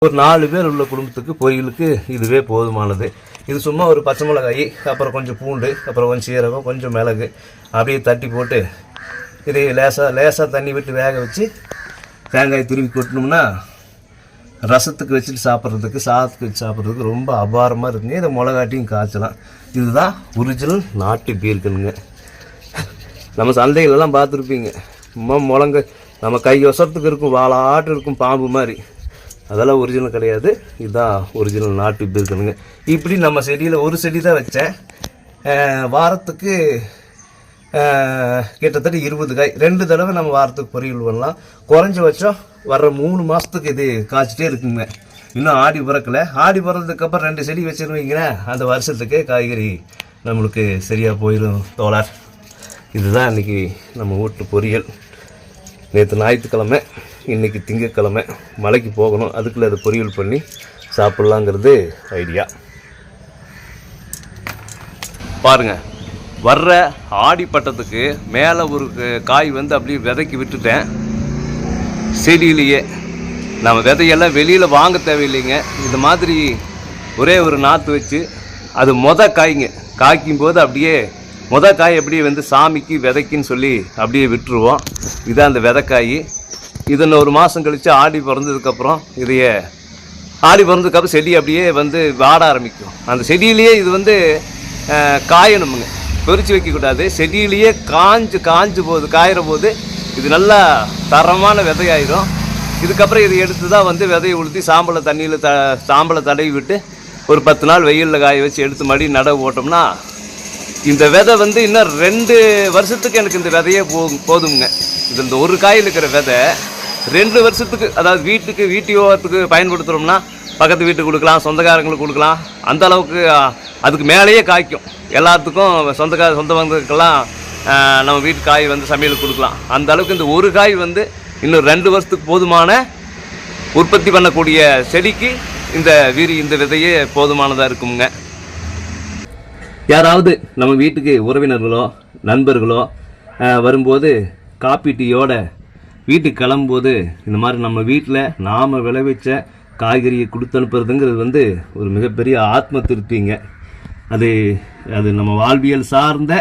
ஒரு 4 பேர் உள்ள குடும்பத்துக்கு பொரியலுக்கு இதுவே போதுமானது. இது சும்மா ஒரு பச்சை மிளகாய், அப்புறம் கொஞ்சம் பூண்டு, அப்புறம் கொஞ்சம் சீரகம், கொஞ்சம் மிளகு அப்படியே தட்டி போட்டு இதை லேசாக தண்ணி விட்டு வேக வச்சு தேங்காய் துருவி கொட்டினோம்னா ரசத்துக்கு வச்சுட்டு சாப்பிட்றதுக்கு, சாதத்துக்கு வச்சு சாப்பிட்றதுக்கு ரொம்ப அபாரமாக இருக்குங்க. இதை மிளகாட்டியும் காய்ச்சலாம். இதுதான் ஒரிஜினல் நாட்டு பீர்க்கனுங்க. நம்ம சந்தைகளெல்லாம் பார்த்துருப்பீங்க, முழங்க நம்ம கை ஒசரத்துக்கு இருக்கும், வாழாட்டு இருக்கும், பாம்பு மாதிரி. அதெல்லாம் ஒரிஜினல் கிடையாது. இதுதான் ஒரிஜினல் நாட்டு பீர்க்கனுங்க. இப்படி நம்ம செடியில் ஒரு செடி தான் வச்சேன். வாரத்துக்கு கிட்டத்தட்ட 20 காய். 2 தடவை நம்ம வாரத்துக்கு பொரியல் பண்ணலாம். குறைஞ்சபட்சம் வர்ற 3 மாதத்துக்கு இது காய்ச்சிட்டே இருக்குங்க. இன்னும் ஆடி பிறக்கலை. ஆடி பிறந்ததுக்கப்புறம் 2 செடி வச்சுருவீங்கன்னா அந்த வருஷத்துக்கு காய்கறி நம்மளுக்கு சரியாக போயிடும் தோழர். இதுதான் இன்றைக்கி நம்ம வீட்டு பொரியல். நேற்று ஞாயிற்றுக்கிழமை, இன்றைக்கி திங்கக்கிழமை. மலைக்கு போகணும், அதுக்குள்ளே அதை பொரியல் பண்ணி சாப்பிட்லாங்கிறது ஐடியா. பாருங்கள், வர்ற ஆடி பட்டத்துக்கு மேலே ஒரு காய் அப்படியே விதைக்கி விட்டுட்டேன் செடியிலேயே. நம்ம விதையெல்லாம் வெளியில் வாங்க தேவையில்லைங்க. இந்த மாதிரி ஒரே ஒரு நாற்று வச்சு அது காய்ங்க காய்க்கும் போது அப்படியே காய் அப்படியே சாமிக்கு விதைக்குன்னு சொல்லி அப்படியே விட்டுருவோம். இதான் அந்த விதைக்காய். இது 1 மாதம் கழித்து ஆடி பிறந்ததுக்கப்புறம் ஆடி பிறந்ததுக்கப்புறம் செடி அப்படியே வாட ஆரம்பிக்கும். அந்த செடியிலேயே இது காயணுமுங்க, பொறிச்சு வைக்கக்கூடாது. செடியிலேயே காய்ஞ்சு போகுது, காயிற போது இது நல்லா தரமான விதையாயிடும். இதுக்கப்புறம் இதை எடுத்து தான் விதையை உளுத்தி சாம்பலை தடவி விட்டு ஒரு 10 நாள் வெயிலில் காய வச்சு எடுத்து மடி நடவு போட்டோம்னா இந்த விதை இன்னும் 2 வருஷத்துக்கு எனக்கு இந்த விதையே போதுங்க. இது இந்த ஒரு காயில் இருக்கிற விதை 2 வருஷத்துக்கு, அதாவது வீட்டுக்கு பயன்படுத்துகிறோம்னா பக்கத்து வீட்டுக்கு கொடுக்கலாம், சொந்தக்காரங்களுக்கு கொடுக்கலாம். அந்த அளவுக்கு அதுக்கு மேலேயே காய்க்கும். எல்லாத்துக்கும் சொந்த பந்தத்துக்கெல்லாம் நம்ம வீட்டு காய் சமையலுக்கு கொடுக்கலாம். அந்த அளவுக்கு இந்த ஒரு காய் இன்னும் 2 வருஷத்துக்கு போதுமான உற்பத்தி பண்ணக்கூடிய செடிக்கு இந்த விதையே போதுமானதாக இருக்குங்க. யாராவது நம்ம வீட்டுக்கு உறவினர்களோ நண்பர்களோ வரும்போது காப்பி டீயோட வீட்டுக்கு கிளம்பும்போது இந்த மாதிரி நம்ம வீட்டில் நாம் விளைவிச்ச காய்கறியை கொடுத்து அனுப்புறதுங்கிறது ஒரு மிகப்பெரிய ஆத்ம திருப்திங்க. அது நம்ம வாழ்வியல் சார்ந்த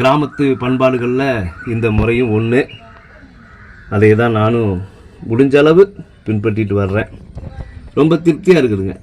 கிராமத்து பண்பாடுகளில் இந்த முறையும் ஒன்று. அதை தான் நானும் முடிஞ்ச அளவு பின்பற்றிட்டு வர்றேன். ரொம்ப திருப்தியாக இருக்குதுங்க.